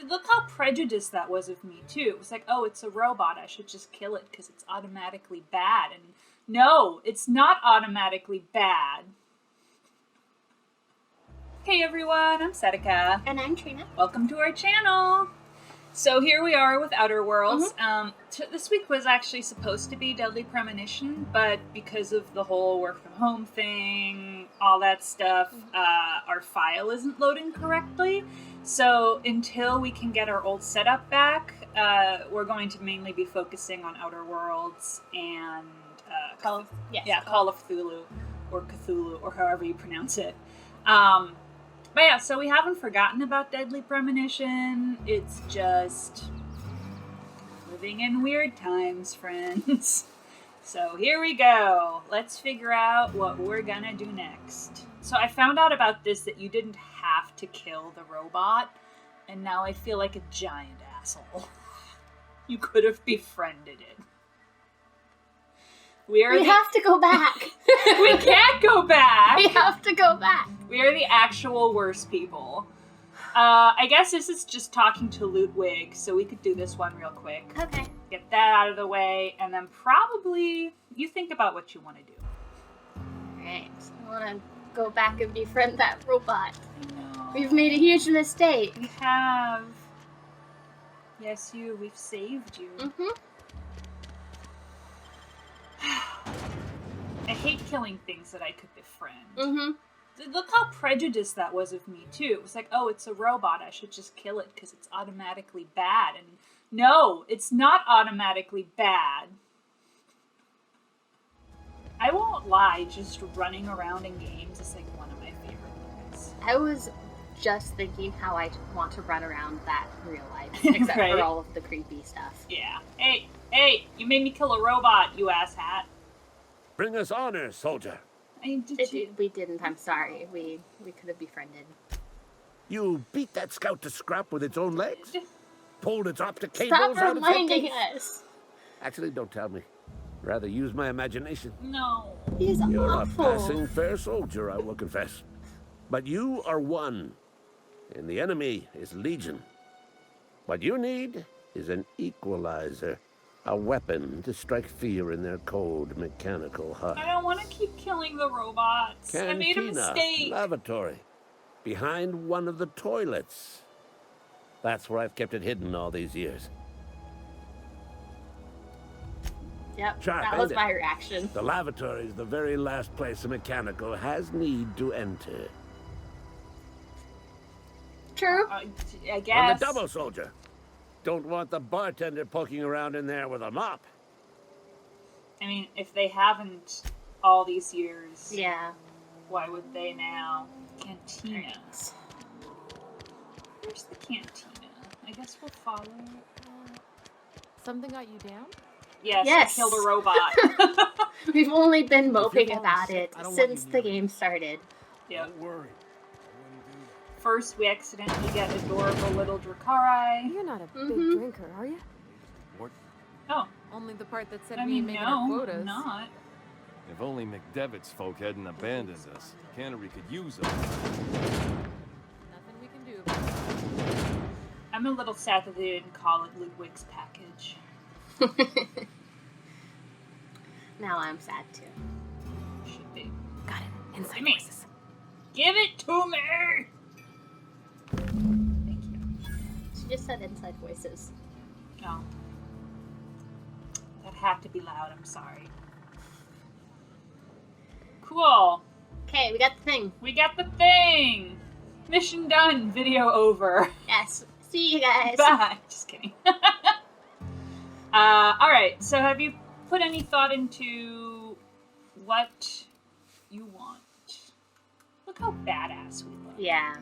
Look how prejudiced that was of me, too. It was like, oh, it's a robot. I should just kill it because it's automatically bad. And no, it's not automatically bad. Hey everyone, I'm Sedica. And I'm Trina. Welcome to our channel. So here we are with Outer Worlds. This week was actually supposed to be Deadly Premonition, but because of the whole work from home thing, all that stuff, our file isn't loading correctly. So until we can get our old setup back, we're going to mainly be focusing on Outer Worlds and Call of Cthulhu, or Cthulhu, or however you pronounce it. But yeah, so we haven't forgotten about Deadly Premonition. It's just living in weird times, friends. So here we go. Let's figure out what we're gonna do next. So I found out about this, that you didn't have to kill the robot, and now I feel like a giant asshole. You could have befriended it. We have to go back. We can't go back. We have to go back. We are the actual worst people. I guess this is just talking to Ludwig, so we could do this one real quick. Okay. Get that out of the way, and then probably you think about what you want to do. Alright, I want to go back and befriend that robot. I know. We've made a huge mistake. We have. Yes, we've saved you. Mm-hmm. I hate killing things that I could befriend. Mm-hmm. Look how prejudiced that was of me, too. It was like, oh, it's a robot. I should just kill it because it's automatically bad. And no, it's not automatically bad. I won't lie, just running around in games is like one of my favorite things. I was just thinking how I want to run around that in real life, except Right? for all of the creepy stuff. Yeah. Hey, you made me kill a robot, you asshat. Bring us honor, soldier. We didn't, I'm sorry. We could have befriended. You beat that scout to scrap with its own legs? Pulled its optic cables Stop out of its reminding head? us. Actually, don't tell me. Rather use my imagination. No. He's You're awful. a passing fair soldier, I will confess. But you are one, and the enemy is legion. What you need is an equalizer. A weapon to strike fear in their cold, mechanical heart. I don't want to keep killing the robots. I made a mistake. Lavatory. Behind one of the toilets. That's where I've kept it hidden all these years. Yep, Sharp, that was ain't it? my reaction. The lavatory is the very last place a mechanical has need to enter. True. I guess. On the double, soldier. Don't want the bartender poking around in there with a mop. I mean, if they haven't all these years, Yeah. why would they now? Cantina. Right. Where's the cantina? I guess we'll follow it. Something got you down? Yes, Yes. I killed a robot. We've only been moping falling about sick, it I don't want since you the near me. game started. Yep. Don't worry. First, we accidentally get adorable little Dracarys. You're not a big Mhm. drinker, are you? What? Oh, Only the part that said I we mean, ain't making no, our quotas. I'm not. If only McDevitt's folk hadn't abandoned us. Cannery could use us. Nothing we can do about it. I'm a little sad that they didn't call it Ludwig's package. Now I'm sad too. Should be. Got it. Inside Gimme. voices. Give it to me! Thank you. She just said inside voices. Oh. That had to be loud, I'm sorry. Cool. Okay, we got the thing. We got the thing! Mission done. Video over. Yes. See you guys. Bye. Just kidding. Alright, so have you put any thought into what you want? Look how badass we look. Yeah.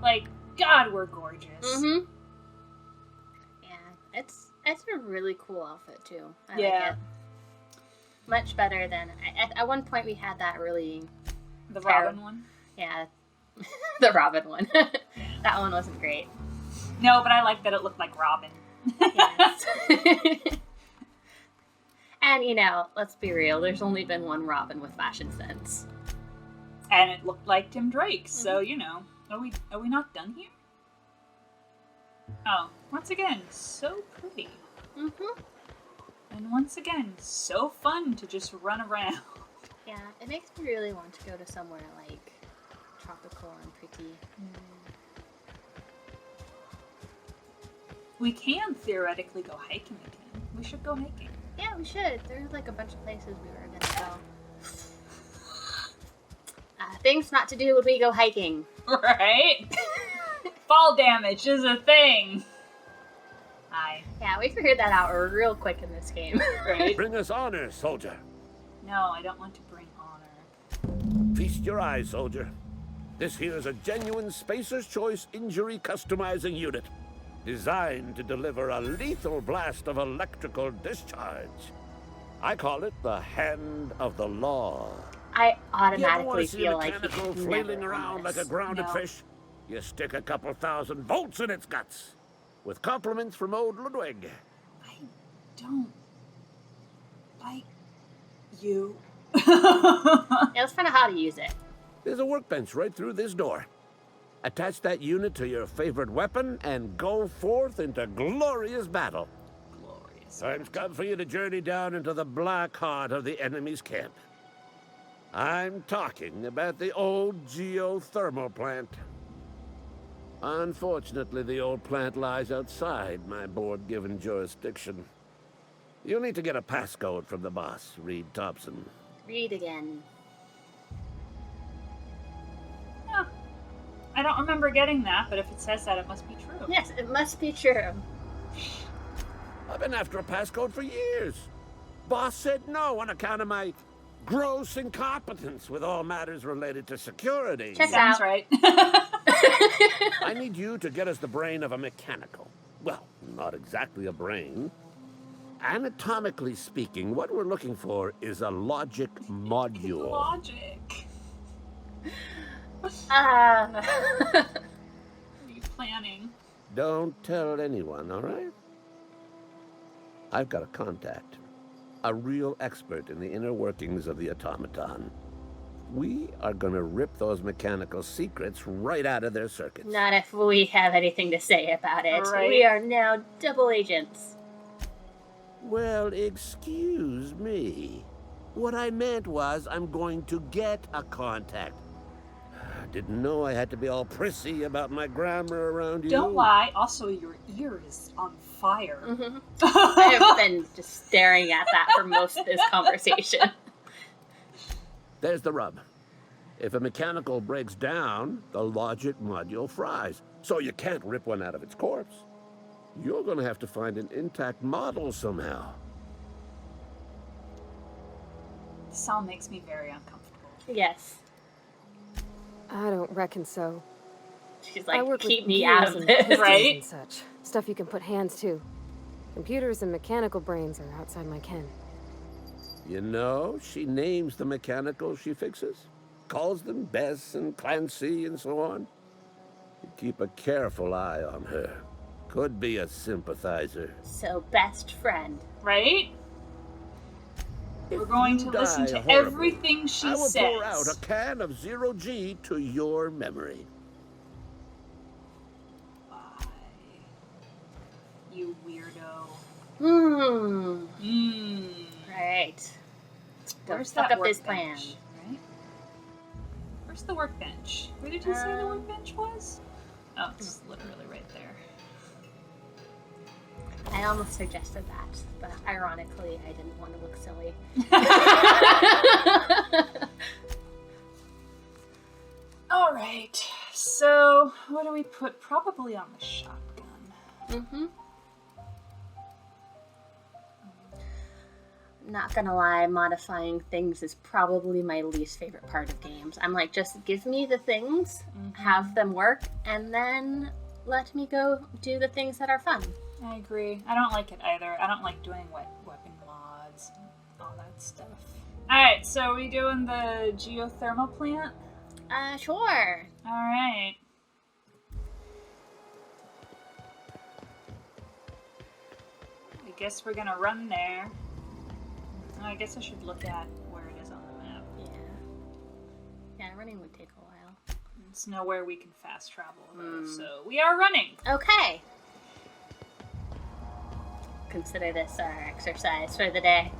Like, God, we're gorgeous. Mm-hmm. Yeah, it's a really cool outfit too. I like Yeah. it. Much better than at one point we had that really The Robin one? yeah the Robin one. That one wasn't great. No, but I like that it looked like Robin. Yes. And you know, let's be real. There's only been one Robin with fashion sense. And it looked like Tim Drake, so you know. Are we not done here? Oh, once again, so pretty. Mm-hmm. And once again, so fun to just run around. Yeah, it makes me really want to go to somewhere like tropical and pretty. We can theoretically go hiking again. We should go hiking. Yeah, we should. There's like a bunch of places we were gonna go. Things not to do when we go hiking. Right? Fall damage is a thing. Aye. Yeah, we figured that out real quick in this game. Right? Bring us honor, soldier. No, I don't want to bring honor. Feast your eyes, soldier. This here's a genuine Spacer's Choice injury customizing unit, designed to deliver a lethal blast of electrical discharge. I call it the Hand of the Law. I You ever want automatically to see feel a like mechanical you should flailing never around run like a this. grounded No. fish? You stick a couple thousand volts in its guts. With compliments from old Ludwig. I don't like you. Yeah, let's find out how to use it. There's a workbench right through this door. Attach that unit to your favorite weapon and go forth into glorious battle. Glorious. Time's come for you to journey down into the black heart of the enemy's camp. I'm talking about the old geothermal plant. Unfortunately, the old plant lies outside my board-given jurisdiction. You'll need to get a passcode from the boss, Reed Thompson. Read again. Yeah. I don't remember getting that, but if it says that, it must be true. Yes, it must be true. I've been after a passcode for years. Boss said no on account of my gross incompetence with all matters related to security. Check Sounds out. right. I need you to get us the brain of a mechanical. Well, not exactly a brain. Anatomically speaking, what we're looking for is a logic module. Logic. Uh, What are you planning? Don't tell anyone, all right? I've got a contact. A real expert in the inner workings of the automaton. We are gonna rip those mechanical secrets right out of their circuits. not if we have anything to say about it. Right. We are now double agents. Well, excuse me. What I meant was I'm going to get a contact. Didn't know I had to be all prissy about my grammar around you. Don't lie. Also, your ear is on fire. Mm-hmm. I have been just staring at that for most of this conversation. There's the rub. If a mechanical breaks down, the logic module fries. So you can't rip one out of its corpse. You're gonna have to find an intact model somehow. This all makes me very uncomfortable. Yes. I don't reckon so. She's I like, work keep with me gears out of and this. pistons Right? and such. Stuff you can put hands to. Computers and mechanical brains are outside my ken. You know, she names the mechanicals she fixes. Calls them Bess and Clancy and so on. You keep a careful eye on her. Could be a sympathizer. So, best friend. Right? We're going to listen to everything she I will says. pour out a can of 0G to your memory. Bye. You weirdo. Hmm. Mmm. Right. Don't Where's fuck that up this plan. workbench? Right? Where's the workbench? Where did you say the workbench was? Oh, it's literally right there. I almost suggested that, but ironically, I didn't want to look silly. All right. So, what do we put? Probably on the shotgun. Mm-hmm. Not gonna lie, modifying things is probably my least favorite part of games. I'm like, just give me the things, have them work, and then let me go do the things that are fun. I agree. I don't like it either. I don't like doing weapon mods and all that stuff. Alright, so are we doing the geothermal plant? Sure. Alright. I guess we're gonna run there. I guess I should look at where it is on the map. Yeah, running would take a while. It's nowhere we can fast travel, though, so we are running. Okay. consider this our exercise for the day.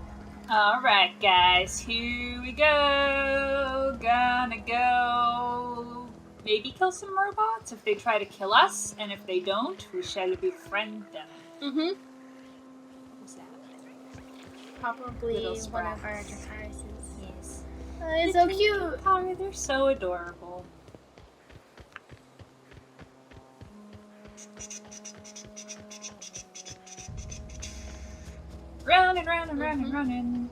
Alright, guys, here we go. Gonna go. Maybe kill some robots if they try to kill us, and if they don't, we shall befriend them. Mm-hmm. What was that? Probably Little one of our sprats. Dracarises. Yes. It's so cute. Oh, they're so adorable. Round and round and round and running.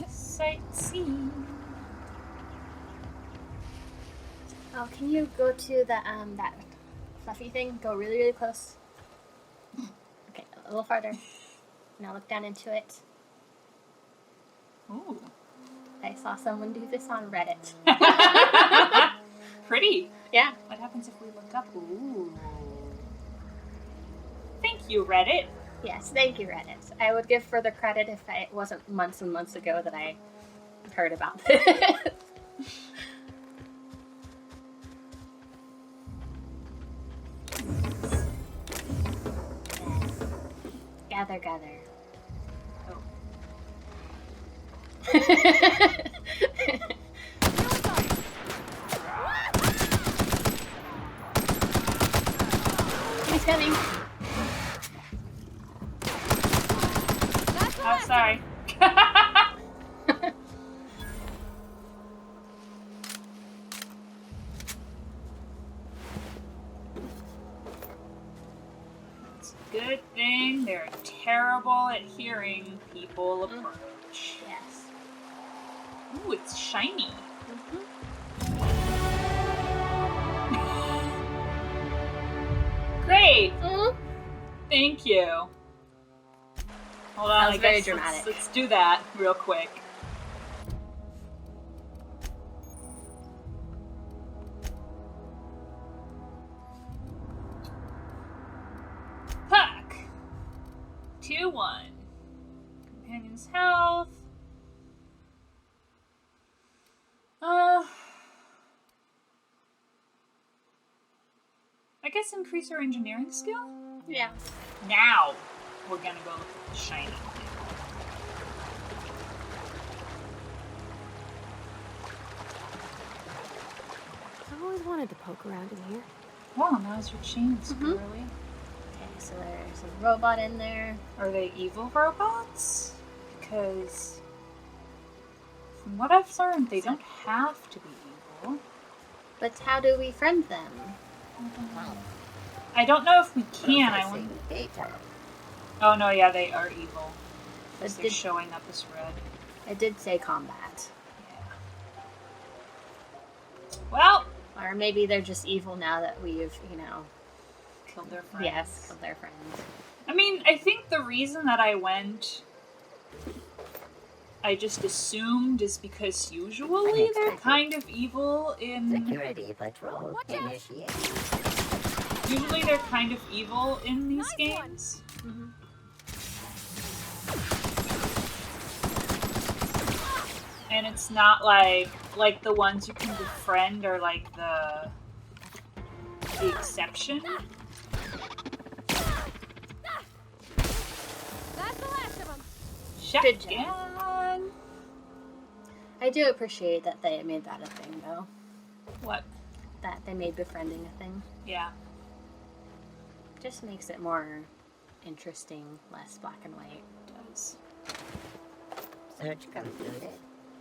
Sightseeing. Oh, can you go to the that fluffy thing? Go really, really close. Okay, a little farther. Now look down into it. Ooh. I saw someone do this on Reddit. Pretty. Yeah. What happens if we look up? Ooh. Thank you, Reddit. Yes, thank you, Reddit. I would give further credit if it wasn't months and months ago that I heard about this. Gather, gather. Oh. He's coming. Oh, sorry. It's a good thing they're terrible at hearing people approach. Yes. Ooh, it's shiny. Great. Mm-hmm. Thank you. Hold on, That was I very guess dramatic. let's do that real quick. Puck. 2-1. Companion's health. I guess increase our engineering skill? Yeah. Now we're gonna go look at the shiny thing. I've always wanted to poke around in here. Wow, now's your chance, girly. Okay, so there's a robot in there. Are they evil robots? Because from what I've learned, they don't have to be evil. But how do we friend them? I don't know if we can. I wonder. Oh no, yeah, they are evil. Because But they're did- showing up as red. It did say combat. Yeah. Well, Or maybe they're just evil now that we've, killed their friends. yes, killed their friends. I mean, I think the reason that I went, I just assumed, is because usually they're kind of evil in. Security patrol initiated. Usually they're kind of evil in these games. And it's not like the ones you can befriend are like the exception. That's the last of them. Good job. Shotgun. I do appreciate that they made that a thing, though. What? That they made befriending a thing. Yeah. Just makes it more interesting, less black and white. It does. Search concluded.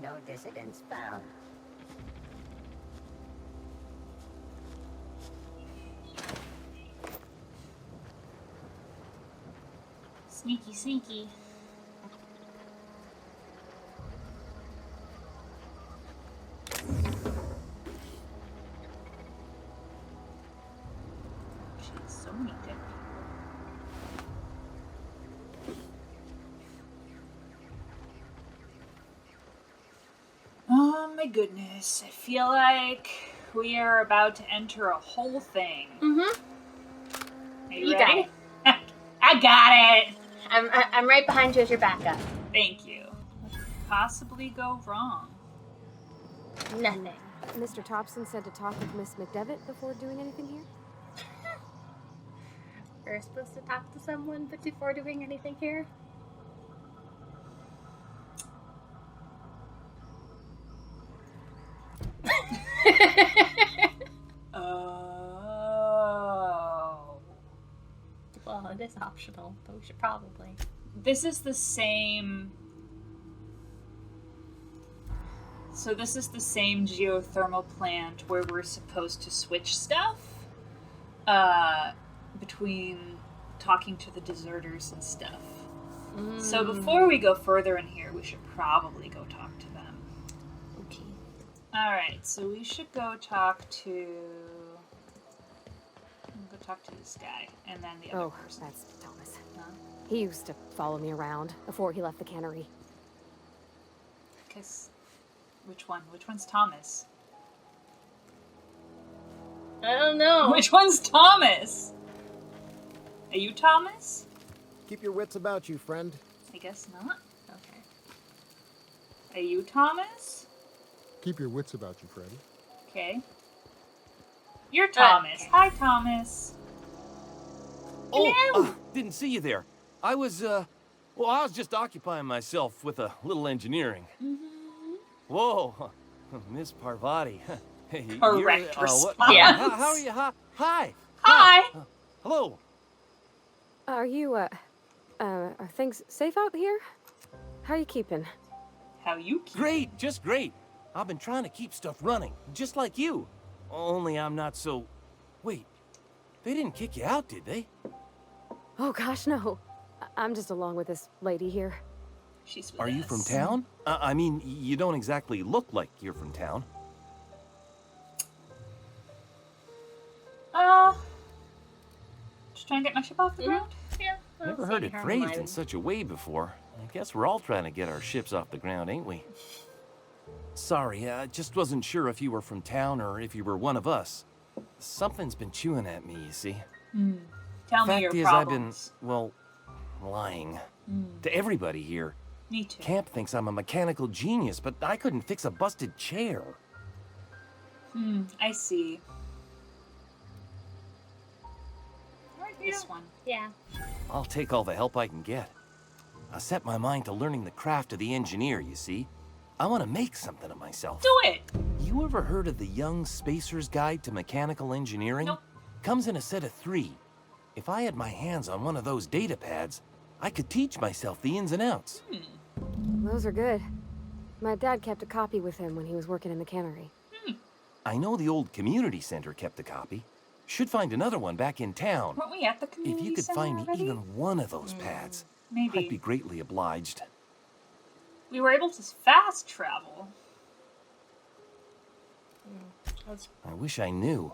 No dissidents found. Sneaky, sneaky. Jeez, so many dead people. Oh my goodness. I feel like we are about to enter a whole thing. Mm-hmm. Are you You got ready? I got it! I'm right behind you as your backup. Thank you. What could possibly go wrong? Nothing. Mr. Thompson said to talk with Miss McDevitt before doing anything here? We're supposed to talk to someone, but before doing anything here? Oh. Well, it is optional, but we should probably. This is the same. So this is the same geothermal plant where we're supposed to switch stuff between talking to the deserters and stuff. So before we go further in here, we should probably go talk to them. Okay. All right, so we should go talk to. Go talk to this guy, and then the other Oh, person. that's Thomas. Huh? He used to follow me around before he left the cannery. Because which one? Which one's Thomas? I don't know. Which one's Thomas? Are you Thomas? Keep your wits about you, friend. I guess not. Okay. Are you Thomas? Keep your wits about you, friend. Okay. You're Thomas. Okay. Hi, Thomas. Oh, didn't see you there. I was just occupying myself with a little engineering. Whoa, Miss Parvati. Hey, Correct you're, response. Yes. How are you? Hi. Hi. Hello. Are you, are things safe out here? How are you keeping? How you keep? Great, just great. I've been trying to keep stuff running, just like you. Only I'm not so... Wait, they didn't kick you out, did they? Oh gosh, no. I'm just along with this lady here. She's with Are you us. from town? I mean, you don't exactly look like you're from town. Just trying to get my ship off the ground. Yeah. well, Never seeing heard it her phrased online. in such a way before. I guess we're all trying to get our ships off the ground, ain't we? Sorry, I just wasn't sure if you were from town or if you were one of us. Something's been chewing at me, you see. Tell me Fact your is, problems. I've been, well, lying. To everybody here. Me too. Camp thinks I'm a mechanical genius, but I couldn't fix a busted chair. I see. This one. Yeah. I'll take all the help I can get. I set my mind to learning the craft of the engineer, you see. I want to make something of myself. Do it. You ever heard of the Young Spacer's Guide to Mechanical Engineering? Nope. Comes in a set of 3. If I had my hands on one of those data pads, I could teach myself the ins and outs. Those are good. My dad kept a copy with him when he was working in the cannery. I know the old community center kept a copy. Should find another one back in town. Weren't we at the If community you could center find me already? even one of those pads, Maybe. I'd be greatly obliged. We were able to fast travel. I wish I knew.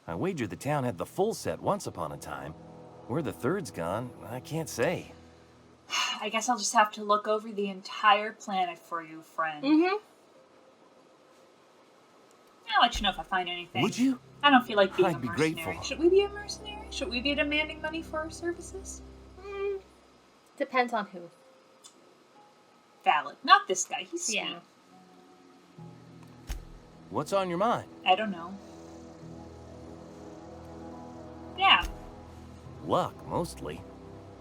I wagered the town had the full set once upon a time. Where the third's gone, I can't say. I guess I'll just have to look over the entire planet for you, friend. I'll let you know if I find anything. Would you? I don't feel like being I'd a be mercenary. grateful. Should we be a mercenary? Should we be demanding money for our services? Depends on who. Valid. Not this guy. He's sweet. Yeah. What's on your mind? I don't know. Yeah. Luck, mostly.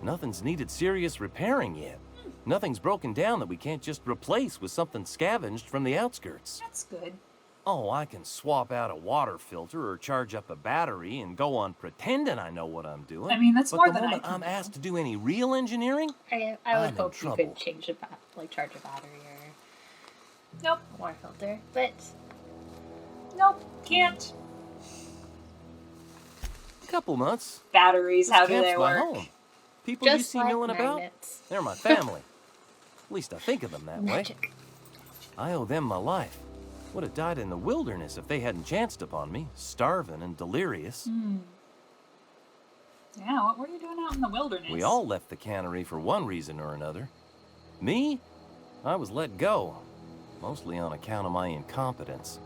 Nothing's needed serious repairing yet. Nothing's broken down that we can't just replace with something scavenged from the outskirts. That's good. Oh, I can swap out a water filter or charge up a battery and go on pretending I know what I'm doing. I mean, that's but more the than I moment can I'm do. asked to do any real engineering, I I'm would in hope you trouble. could change a charge a battery or Nope. a water filter, but Nope. Can't. a couple months. Batteries, This how do camp's they my work? home. People you just see like milling about, magnets. they're my family. At least I think of them that way. Magic. I owe them my life. Would have died in the wilderness if they hadn't chanced upon me, starving and delirious. Yeah, what were you doing out in the wilderness? We all left the cannery for one reason or another. Me? I was let go, mostly on account of my incompetence.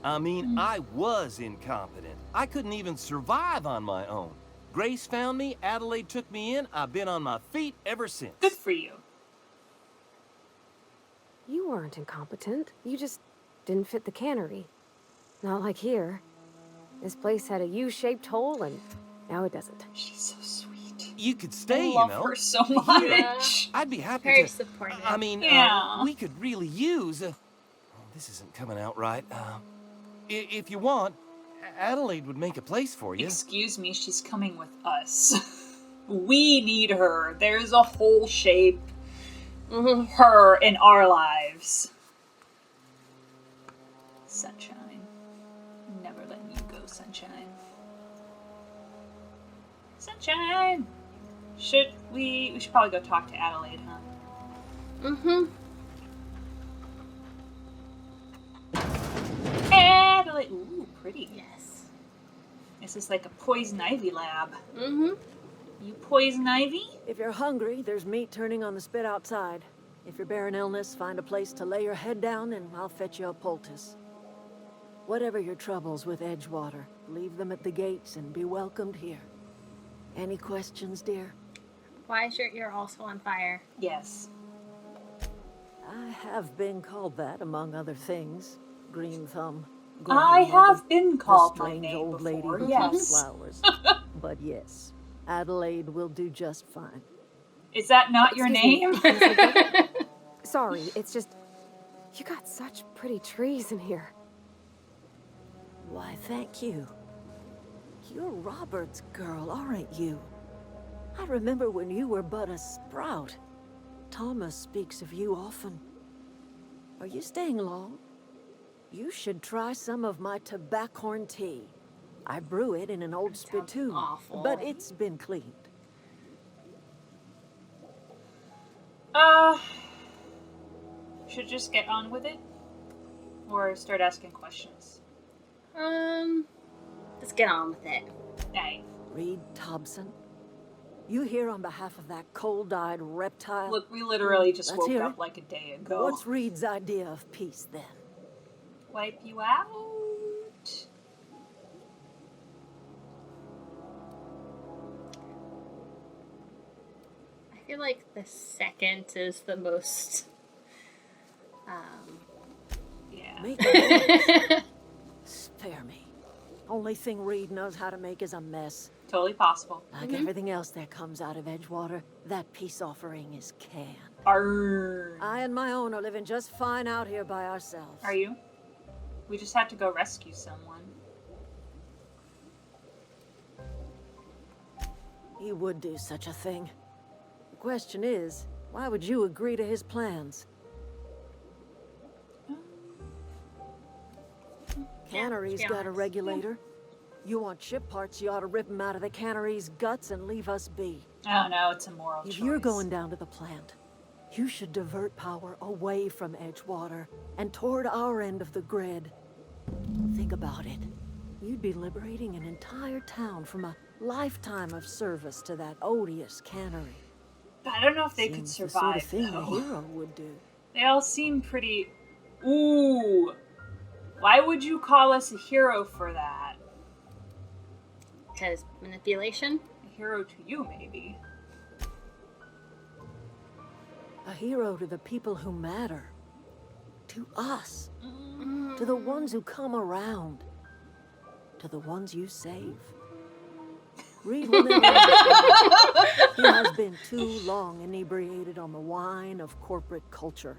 I mean, I was incompetent. I couldn't even survive on my own. Grace found me, Adelaide took me in, I've been on my feet ever since. Good for you. You weren't incompetent. You just didn't fit the cannery. Not like here. This place had a U-shaped hole and Now it doesn't. She's so sweet. You could stay, I love you know. her so here. much. I'd be happy Very to. supportive. I mean, Yeah. we could really use. This isn't coming out right. If you want, Adelaide would make a place for you. Excuse me, she's coming with us. We need her. There's a whole shape. Her in our lives. Sunshine. Never letting you go, Sunshine. Sunshine! We should probably go talk to Adelaide, huh? Adelaide! Ooh, pretty. Yes. This is like a poison ivy lab. You poison ivy? If you're hungry, there's meat turning on the spit outside. If you're bearing illness, find a place to lay your head down and I'll fetch you a poultice. Whatever your troubles with Edgewater, leave them at the gates and be welcomed here. Any questions, dear? Why is your ear also on fire? Yes. I have been called that, among other things. Green Thumb. I have been the called my strange name old before, lady who yes. keeps flowers. But yes, Adelaide will do just fine. Is that not your Excuse name? me. Sorry, it's just... You got such pretty trees in here. Why, thank you. You're Robert's girl, aren't you? I remember when you were but a sprout. Thomas speaks of you often. Are you staying long? You should try some of my tobaccorn tea. I brew it in an old spittoon, awful. but it's been cleaned. Should just get on with it? Or start asking questions? Let's get on with it. Nice. Reed Thompson, you here on behalf of that cold-eyed reptile? Look, we literally just Let's woke hear up it. like a day ago. What's Reed's idea of peace, then? Wipe you out? I feel like the second is the most. Yeah. Make it Spare me. Only thing Reed knows how to make is a mess. Totally possible. Like everything else that comes out of Edgewater, that peace offering is canned. Arrgh. I and my own are living just fine out here by ourselves. Are you? We just had to go rescue someone. He would do such a thing. The question is, why would you agree to his plans? Cannery's got a regulator. You want ship parts, you ought to rip them out of the cannery's guts and leave us be. Oh no, it's a moral If choice. you're going down to the plant, you should divert power away from Edgewater and toward our end of the grid. Think about it. You'd be liberating an entire town from a lifetime of service to that odious cannery. But I don't know if they could Seems the sort survive, of thing a though. hero would do. They all seem pretty... Ooh. Why would you call us a hero for that? Because manipulation? A hero to you, maybe. A hero to the people who matter. To us. To the ones who come around. To the ones you save. Reed will never understand. He has been too long inebriated on the wine of corporate culture.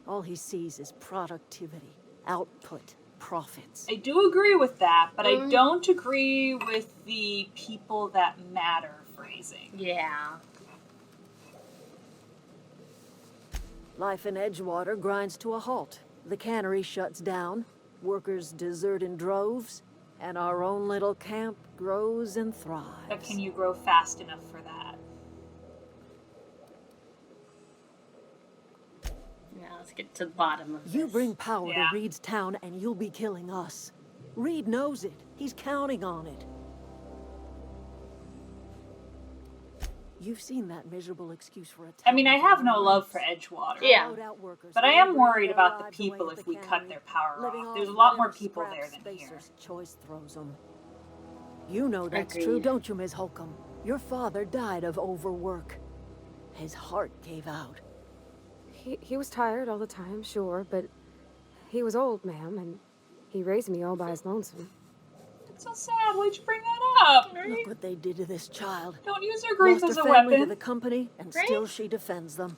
All he sees is productivity, output, profits. I do agree with that, but I don't agree with the people that matter phrasing. Yeah. Life in Edgewater grinds to a halt. The cannery shuts down, workers desert in droves, and our own little camp grows and thrives. But can you grow fast enough for that? Now let's get to the bottom of this. You bring power Yeah. to Reed's town and you'll be killing us. Reed knows it. He's counting on it. You've seen that miserable excuse for a town. I mean, I have no love for Edgewater. Yeah. But I am worried about the people if we cut their power off. There's a lot more people there than here. Choice throws them. You know that's true, Agreed. don't you, Ms. Holcomb? Your father died of overwork. His heart gave out. He was tired all the time, sure, but he was old, ma'am, and he raised me all by his lonesome. It's so sad. Why'd you bring that up. Look what they did to this child. Don't use her grief Lost as her a family to weapon. the company, and Right? still she defends them.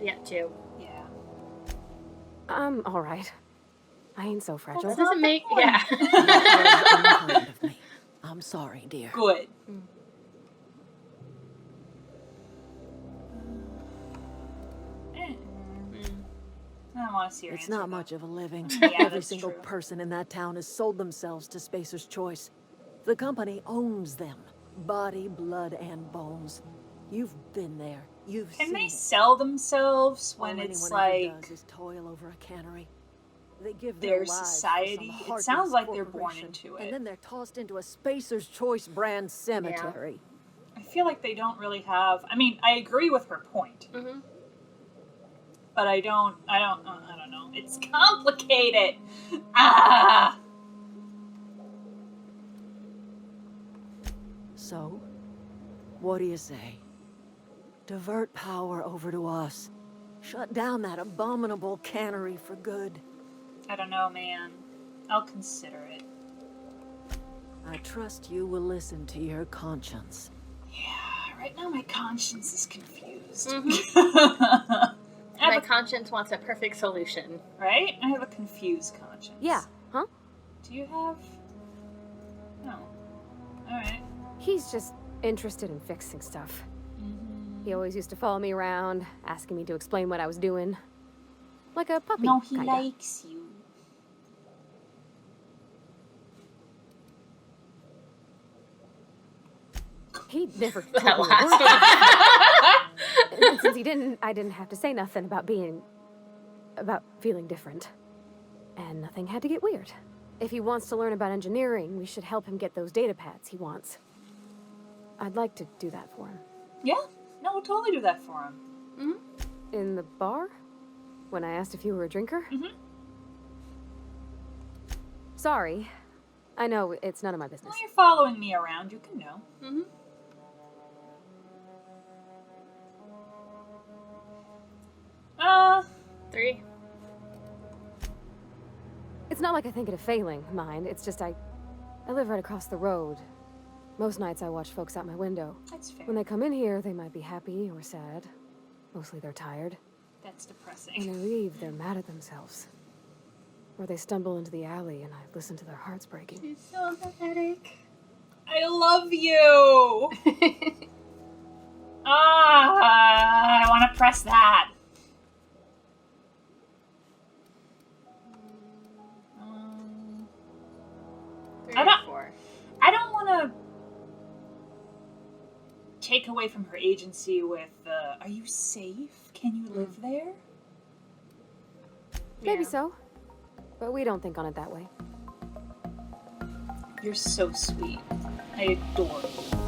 Yeah, 2. Yeah. I'm all right. I ain't so fragile. That doesn't make... point. Yeah. That was unkind of me. I'm sorry, dear. Good. I don't want to see her It's answer not that. much of a living. Yeah, Every that's single true. person in that town has sold themselves to Spacer's Choice. The company owns them. Body, blood, and bones. You've been there. You've Can seen they it. sell themselves All when it's anyone ever like does is toil over a cannery. They give their lives for some society? It heartless sounds like they're born corporation, into it. And then they're tossed into a Spacer's Choice brand cemetery. I feel like they don't really have. I mean, I agree with her point, Mm-hmm. but I don't know. It's complicated. Ah. So, what do you say? Divert power over to us. Shut down that abominable cannery for good. I don't know, man. I'll consider it. I trust you will listen to your conscience. Yeah, right now my conscience is confused. My conscience wants a perfect solution. Right? I have a confused conscience. Yeah, huh? Do you have? No. Alright. He's just interested in fixing stuff. He always used to follow me around, asking me to explain what I was doing. Like a puppy, No, he kinda. likes you. He never That told me a last word. And since he didn't, I didn't have to say nothing about feeling different. And nothing had to get weird. If he wants to learn about engineering, we should help him get those data pads he wants. I'd like to do that for him. Yeah? No, we'll totally do that for him. In the bar? When I asked if you were a drinker? Sorry. I know, it's none of my business. Well, you're following me around. You can know. 3. It's not like I think it a failing, mind. It's just I live right across the road. Most nights I watch folks out my window. That's fair. When they come in here, they might be happy or sad. Mostly they're tired. That's When depressing. they leave, they're mad at themselves. Or they stumble into the alley and I listen to their hearts breaking. It's so pathetic. I love you! I want to press that. Three I or don't- 4. I don't want to take away from her agency with, are you safe? Can you live there? Maybe Yeah. so. But we don't think on it that way. You're so sweet. I adore you.